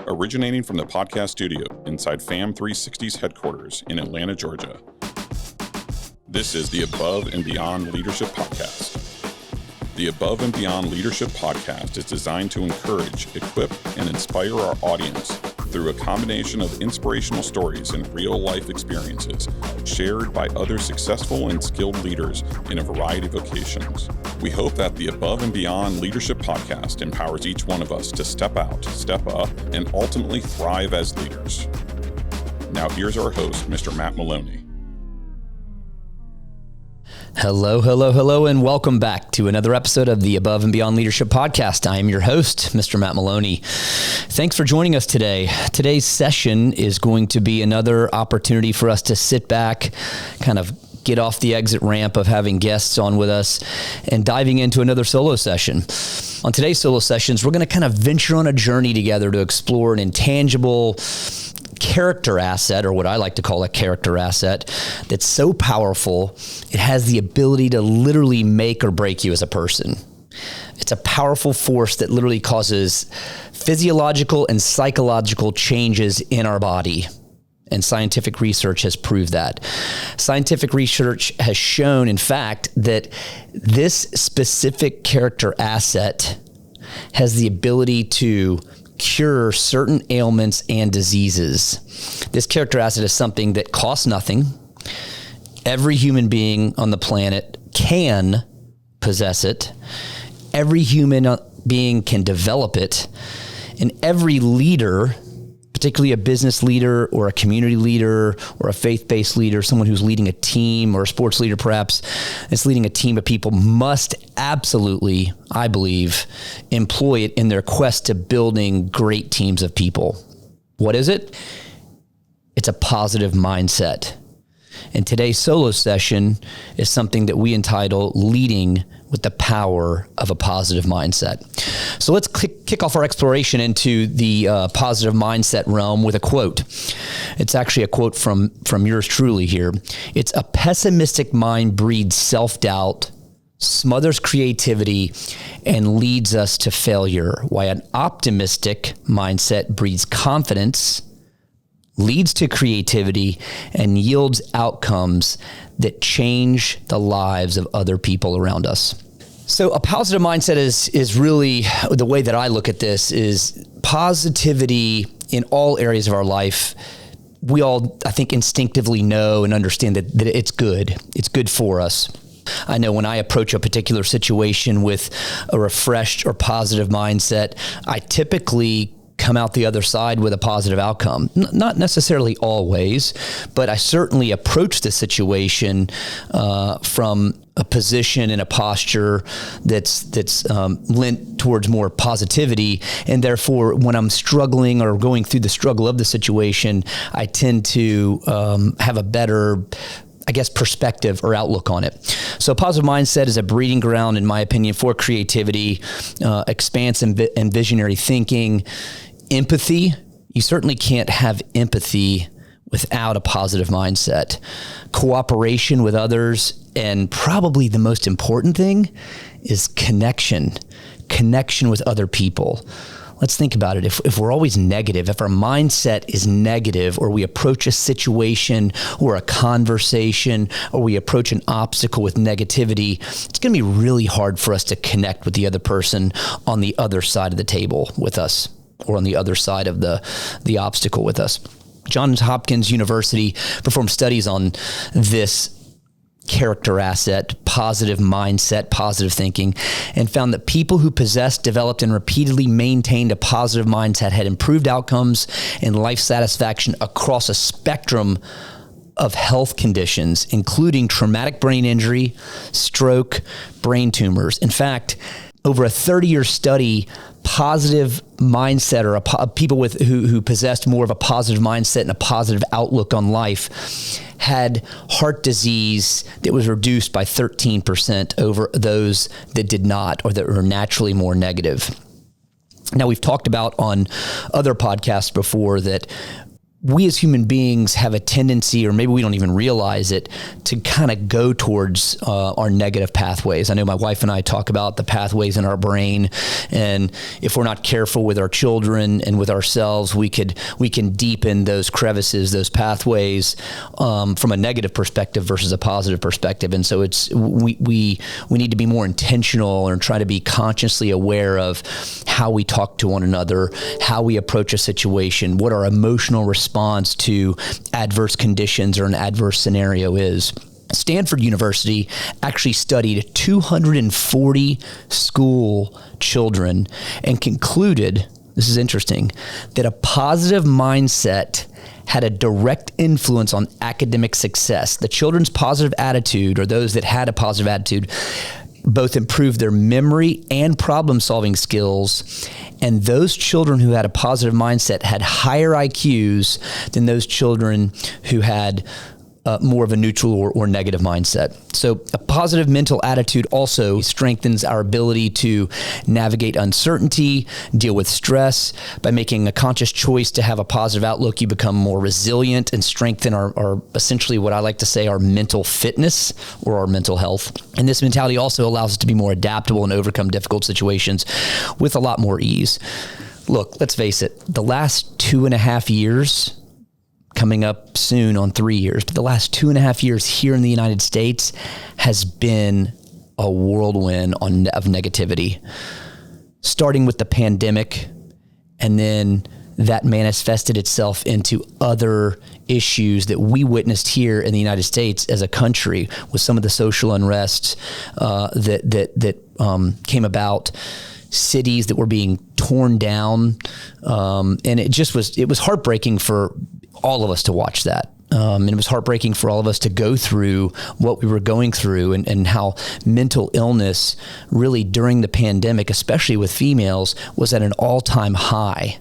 originating from the podcast studio inside FAM 360's headquarters in Atlanta, Georgia. This is the Above and Beyond Leadership Podcast. The Above and Beyond Leadership Podcast is designed to encourage, equip, and inspire our audience through a combination of inspirational stories and real-life experiences shared by other successful and skilled leaders in a variety of vocations. We hope that the Above and Beyond Leadership Podcast empowers each one of us to step out, step up, and ultimately thrive as leaders. Now here's our host, Mr. Matt Maloney. Hello, and welcome back to another episode of the Above and Beyond Leadership Podcast. I am your host, Mr. Matt Maloney. Thanks for joining us today. Today's session is going to be another opportunity for us to sit back, kind of get off the exit ramp of having guests on with us and diving into another solo session. On today's solo sessions, we're going to kind of venture on a journey together to explore an intangible character asset, or what I like to call a character asset, that's so powerful, it has the ability to literally make or break you as a person. It's a powerful force that literally causes physiological and psychological changes in our body. And scientific research has proved that. Scientific research has shown, in fact, that this specific character asset has the ability to cure certain ailments and diseases. This character asset is something that costs nothing. Every human being on the planet can possess it. Every human being can develop it. And every leader, particularly a business leader or a community leader or a faith-based leader, someone who's leading a team, or a sports leader perhaps, that's leading a team of people, must absolutely, I believe, employ it in their quest to building great teams of people. What is it? It's a positive mindset. And today's solo session is something that we entitle Leading with the Power of a Positive Mindset. So let's kick off our exploration into the positive mindset realm with a quote. It's actually a quote from yours truly here. It's: "A pessimistic mind breeds self-doubt, smothers creativity, and leads us to failure, while an optimistic mindset breeds confidence, leads to creativity, and yields outcomes that change the lives of other people around us." So a positive mindset is really, the way that I look at this is positivity in all areas of our life. We all, I think, instinctively know and understand that it's good. It's good for us. I know when I approach a particular situation with a refreshed or positive mindset, I typically come out the other side with a positive outcome. Not necessarily always, but I certainly approach the situation from a position and a posture that's lent towards more positivity. And therefore, when I'm struggling or going through the struggle of the situation, I tend to have a better, I guess, perspective or outlook on it. So a positive mindset is a breeding ground, in my opinion, for creativity, expansive and visionary thinking. Empathy. You certainly can't have empathy without a positive mindset. Cooperation with others, and probably the most important thing is connection with other people. Let's think about it. If we're always negative, if our mindset is negative, or we approach a situation or a conversation, or we approach an obstacle with negativity, it's going to be really hard for us to connect with the other person on the other side of the table with us, or on the other side of the obstacle with us. Johns Hopkins University performed studies on this character asset, positive mindset, positive thinking, and found that people who possessed, developed, and repeatedly maintained a positive mindset had improved outcomes and life satisfaction across a spectrum of health conditions, including traumatic brain injury, stroke, brain tumors. In fact, over a 30-year study, positive mindset, or people who possessed more of a positive mindset and a positive outlook on life, had heart disease that was reduced by 13% over those that did not, or that were naturally more negative. Now, we've talked about on other podcasts before that we as human beings have a tendency, or maybe we don't even realize it, to kind of go towards our negative pathways. I know my wife and I talk about the pathways in our brain, and if we're not careful with our children and with ourselves, we can deepen those crevices, those pathways, from a negative perspective versus a positive perspective. And so we need to be more intentional and try to be consciously aware of how we talk to one another, how we approach a situation, what our emotional response to adverse conditions or an adverse scenario is. Stanford University actually studied 240 school children and concluded, this is interesting, that a positive mindset had a direct influence on academic success. The children's positive attitude, or those that had a positive attitude, both improved their memory and problem-solving skills, and those children who had a positive mindset had higher IQs than those children who had more of a neutral or negative mindset. So a positive mental attitude also strengthens our ability to navigate uncertainty, deal with stress. By making a conscious choice to have a positive outlook, you become more resilient and strengthen our essentially what I like to say, our mental fitness or our mental health. And this mentality also allows us to be more adaptable and overcome difficult situations with a lot more ease. Look, let's face it, the last 2.5 years, coming up soon on 3 years, but the last 2.5 years here in the United States has been a whirlwind of negativity, starting with the pandemic, and then that manifested itself into other issues that we witnessed here in the United States as a country, with some of the social unrest that came about, cities that were being torn down, and it was heartbreaking for all of us to watch that. And it was heartbreaking for all of us to go through what we were going through, and how mental illness really during the pandemic, especially with females, was at an all-time high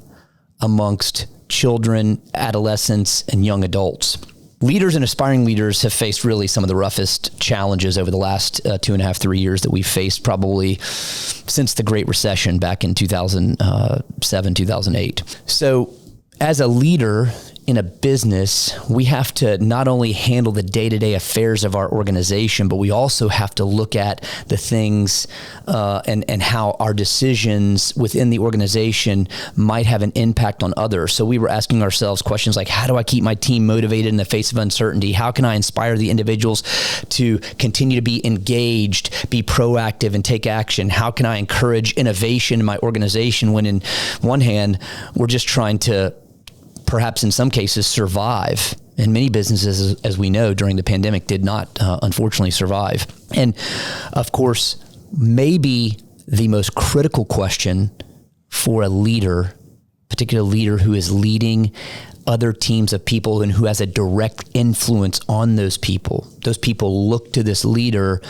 amongst children, adolescents, and young adults. Leaders and aspiring leaders have faced really some of the roughest challenges over the last 2.5, 3 years that we've faced, probably since the Great Recession back in 2007, 2008. So as a leader in a business, we have to not only handle the day-to-day affairs of our organization, but we also have to look at the things and how our decisions within the organization might have an impact on others. So we were asking ourselves questions like, how do I keep my team motivated in the face of uncertainty? How can I inspire the individuals to continue to be engaged, be proactive, and take action? How can I encourage innovation in my organization when, in one hand, we're just trying to perhaps in some cases survive? And many businesses, as we know, during the pandemic did not, unfortunately, survive. And of course, maybe the most critical question for a leader, particular leader who is leading other teams of people and who has a direct influence on those people look to this leader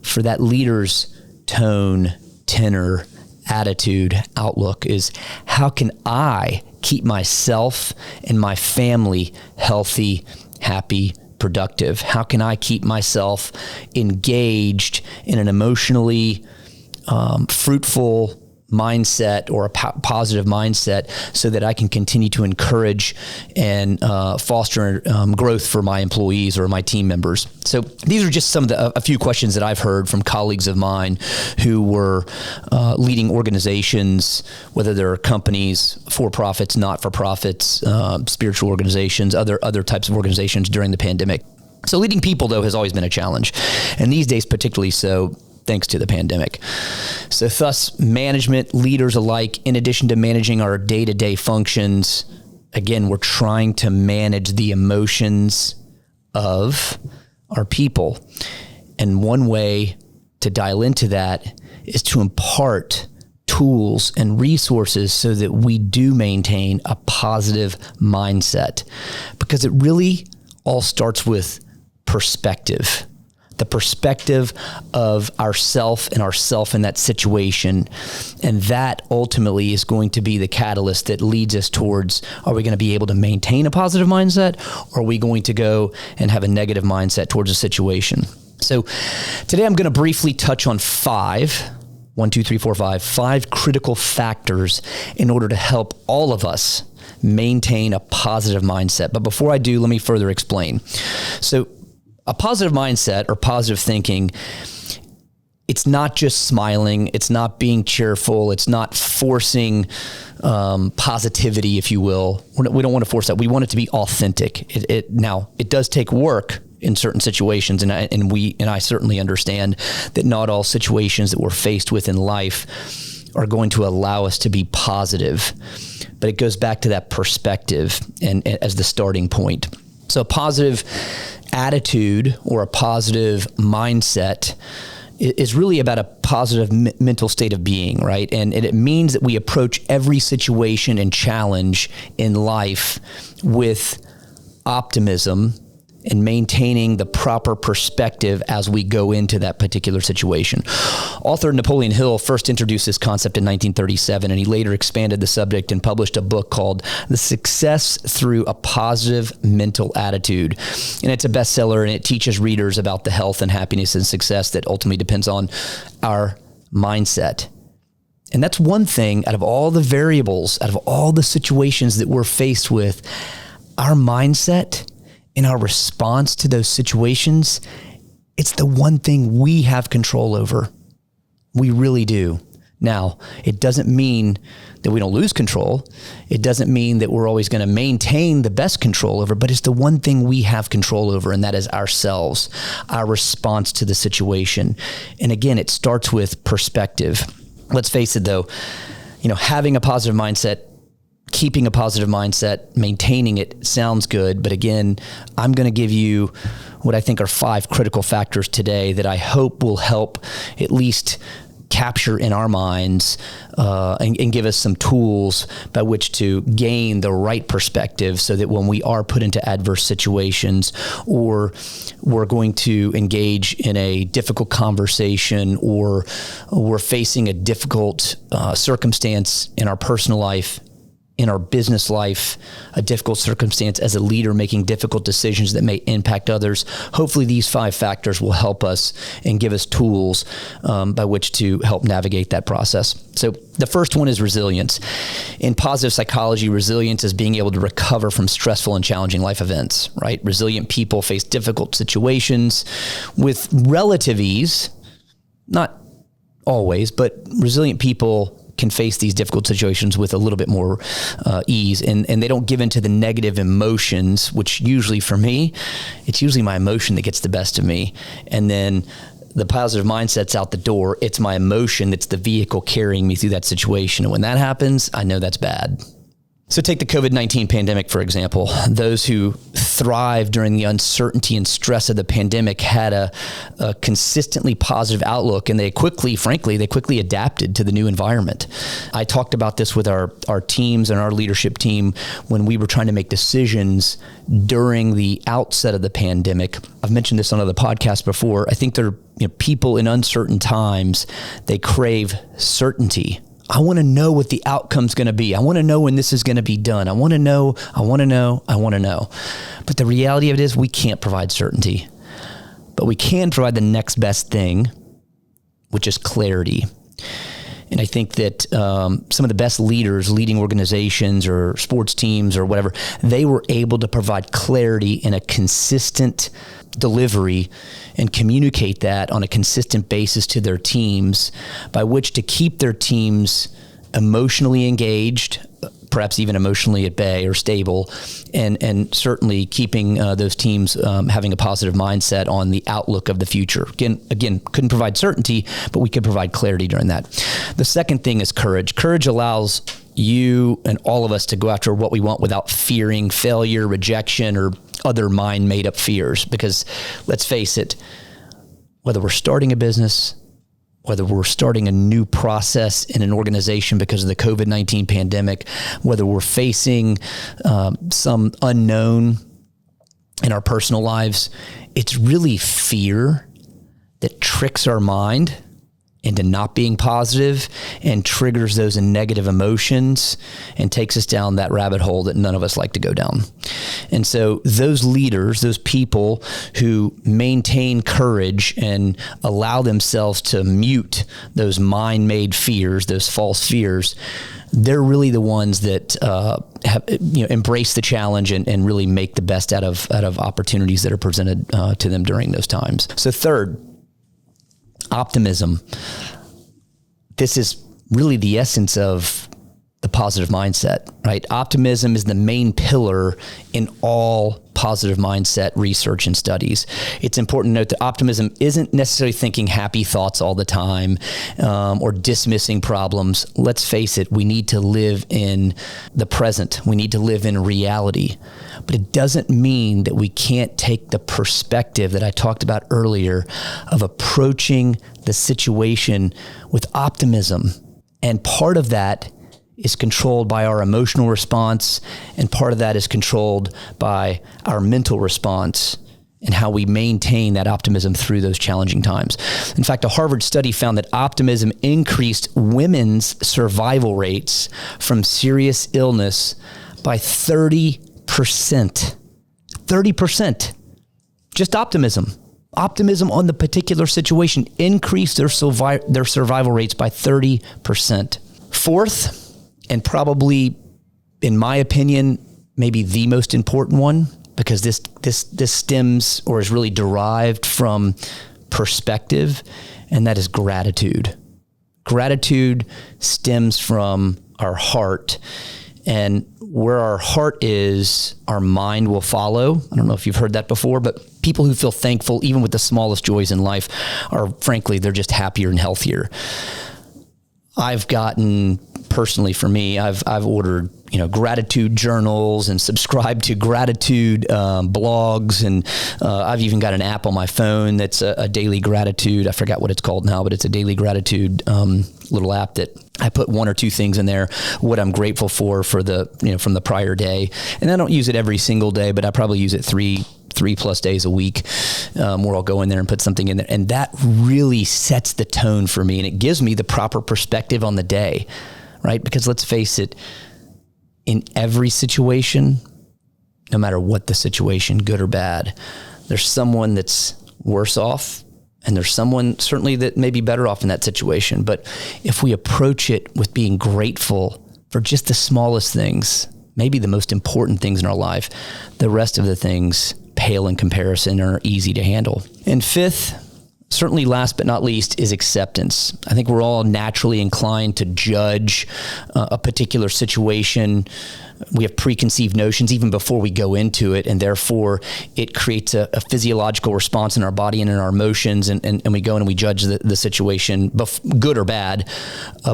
for that leader's tone, tenor, attitude, outlook, is how can I keep myself and my family healthy, happy, productive? How can I keep myself engaged in an emotionally fruitful mindset, or a positive mindset, so that I can continue to encourage and foster growth for my employees or my team members? So these are just some of a few questions that I've heard from colleagues of mine who were leading organizations, whether they're companies, for-profits, not-for-profits, spiritual organizations, other types of organizations during the pandemic. So leading people, though, has always been a challenge, and these days particularly so, thanks to the pandemic. So thus, management, leaders alike, in addition to managing our day-to-day functions, again, we're trying to manage the emotions of our people. And one way to dial into that is to impart tools and resources so that we do maintain a positive mindset, because it really all starts with perspective. The perspective of ourself in that situation. And that ultimately is going to be the catalyst that leads us towards, are we going to be able to maintain a positive mindset, or are we going to go and have a negative mindset towards a situation? So today I'm going to briefly touch on five critical factors in order to help all of us maintain a positive mindset. But before I do, let me further explain. So a positive mindset or positive thinking, it's not just smiling. It's not being cheerful. It's not forcing positivity, if you will. We don't want to force that. We want it to be authentic. Now, it does take work in certain situations, and I certainly understand that not all situations that we're faced with in life are going to allow us to be positive. But it goes back to that perspective and as the starting point. So a positive attitude or a positive mindset is really about a positive mental state of being, right? And it means that we approach every situation and challenge in life with optimism and maintaining the proper perspective as we go into that particular situation. Author Napoleon Hill first introduced this concept in 1937, and he later expanded the subject and published a book called The Success Through a Positive Mental Attitude. And it's a bestseller, and it teaches readers about the health and happiness and success that ultimately depends on our mindset. And that's one thing out of all the variables, out of all the situations that we're faced with, our mindset and our response to those situations, it's the one thing we have control over. We really do. Now, it doesn't mean that we don't lose control. It doesn't mean that we're always going to maintain the best control over, but it's the one thing we have control over, and that is ourselves, our response to the situation. And again, it starts with perspective. Let's face it though, having a positive mindset, keeping a positive mindset, maintaining it sounds good. But again, I'm going to give you what I think are 5 critical factors today that I hope will help at least capture in our minds and give us some tools by which to gain the right perspective so that when we are put into adverse situations or we're going to engage in a difficult conversation or we're facing a difficult circumstance in our personal life, in our business life, a difficult circumstance as a leader making difficult decisions that may impact others. Hopefully these 5 factors will help us and give us tools by which to help navigate that process. So the first one is resilience. In positive psychology, resilience is being able to recover from stressful and challenging life events, right? Resilient people face difficult situations with relative ease, not always, but resilient people can face these difficult situations with a little bit more ease, and they don't give into the negative emotions, which usually for me, it's usually my emotion that gets the best of me. And then the positive mindset's out the door. It's my emotion that's the vehicle carrying me through that situation. And when that happens, I know that's bad. So take the COVID-19 pandemic, for example. Those who thrived during the uncertainty and stress of the pandemic had a consistently positive outlook, and they quickly adapted to the new environment. I talked about this with our teams and our leadership team when we were trying to make decisions during the outset of the pandemic. I've mentioned this on other podcasts before. I think people in uncertain times, they crave certainty. I want to know what the outcome's going to be. I want to know when this is going to be done. I want to know. But the reality of it is we can't provide certainty, but we can provide the next best thing, which is clarity. And I think that some of the best leaders leading organizations or sports teams or whatever, they were able to provide clarity in a consistent delivery and communicate that on a consistent basis to their teams, by which to keep their teams emotionally engaged, perhaps even emotionally at bay or stable, and certainly keeping those teams having a positive mindset on the outlook of the future. Again, couldn't provide certainty, but we could provide clarity during that. The second thing is courage. Courage allows you and all of us to go after what we want without fearing failure, rejection, or other mind-made-up fears. Because let's face it, whether we're starting a business, whether we're starting a new process in an organization because of the COVID-19 pandemic, whether we're facing some unknown in our personal lives, it's really fear that tricks our mind into not being positive and triggers those negative emotions and takes us down that rabbit hole that none of us like to go down. And so those leaders, those people who maintain courage and allow themselves to mute those mind-made fears, those false fears, they're really the ones that have embrace the challenge and really make the best out of opportunities that are presented to them during those times. So third, optimism. This is really the essence of the positive mindset, right? Optimism is the main pillar in all positive mindset research and studies. It's important to note that optimism isn't necessarily thinking happy thoughts all the time or dismissing problems. Let's face it, we need to live in the present. We need to live in reality. But it doesn't mean that we can't take the perspective that I talked about earlier of approaching the situation with optimism. And part of that is controlled by our emotional response, and part of that is controlled by our mental response and how we maintain that optimism through those challenging times. In fact, a Harvard study found that optimism increased women's survival rates from serious illness by 30%. 30%. Just optimism. Optimism on the particular situation increased their survival rates by 30%. Fourth, and probably, in my opinion, maybe the most important one, because this stems or is really derived from perspective, and that is gratitude. Gratitude stems from our heart, and where our heart is, our mind will follow. I don't know if you've heard that before, but people who feel thankful, even with the smallest joys in life, are frankly, they're just happier and healthier. I've gotten, personally for me, I've ordered, gratitude journals and subscribed to gratitude blogs. And I've even got an app on my phone that's a daily gratitude. I forgot what it's called now, but it's a daily gratitude little app that I put one or two things in there, what I'm grateful for the, from the prior day. And I don't use it every single day, but I probably use it three plus days a week, where I'll go in there and put something in there. And that really sets the tone for me. And it gives me the proper perspective on the day, right? Because let's face it, in every situation, no matter what the situation, good or bad, there's someone that's worse off, and there's someone certainly that may be better off in that situation. But if we approach it with being grateful for just the smallest things, maybe the most important things in our life, the rest of the things pale in comparison and are easy to handle. And fifth, certainly last but not least, is acceptance. I think we're all naturally inclined to judge a particular situation. We have preconceived notions even before we go into it, and therefore it creates a physiological response in our body and in our emotions, and we go in and we judge the situation, good or bad,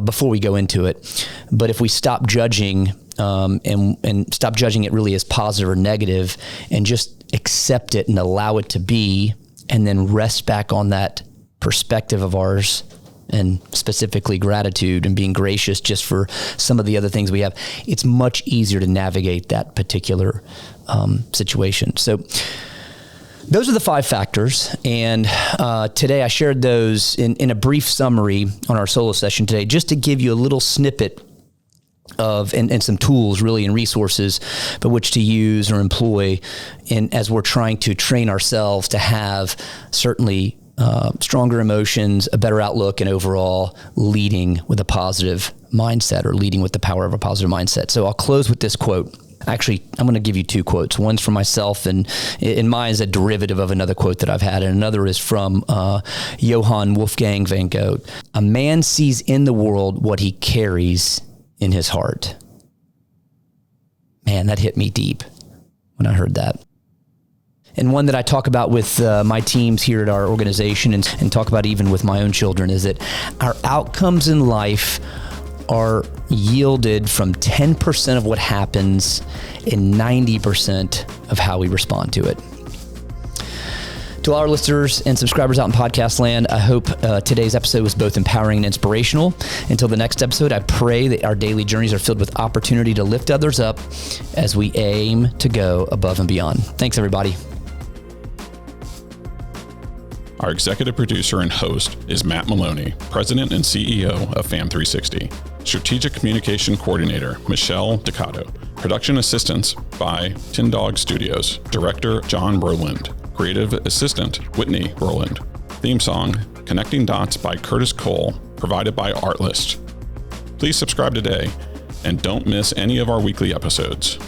before we go into it. But if we stop judging and stop judging it really as positive or negative and just accept it and allow it to be, and then rest back on that perspective of ours, and specifically gratitude and being gracious just for some of the other things we have, it's much easier to navigate that particular situation. So those are the 5 factors. And today I shared those in a brief summary on our solo session today, just to give you a little snippet of and some tools really and resources by which to use or employ as we're trying to train ourselves to have certainly stronger emotions, a better outlook, and overall leading with a positive mindset, or leading with the power of a positive mindset. So I'll close with this quote. Actually, I'm going to give you 2 quotes. One's from myself, and mine is a derivative of another quote that I've had, and another is from Johann Wolfgang van Goethe. A man sees in the world what he carries in his heart. Man, that hit me deep when I heard that. And one that I talk about with my teams here at our organization and talk about even with my own children is that our outcomes in life are yielded from 10% of what happens and 90% of how we respond to it. To all our listeners and subscribers out in podcast land, I hope today's episode was both empowering and inspirational. Until the next episode, I pray that our daily journeys are filled with opportunity to lift others up as we aim to go above and beyond. Thanks, everybody. Our executive producer and host is Matt Maloney, President and CEO of FAM360. Strategic Communication Coordinator, Michelle Ducato. Production assistance by Tin Dog Studios. Director, John Roland. Creative Assistant, Whitney Roland. Theme song, Connecting Dots by Curtis Cole, provided by Artlist. Please subscribe today and don't miss any of our weekly episodes.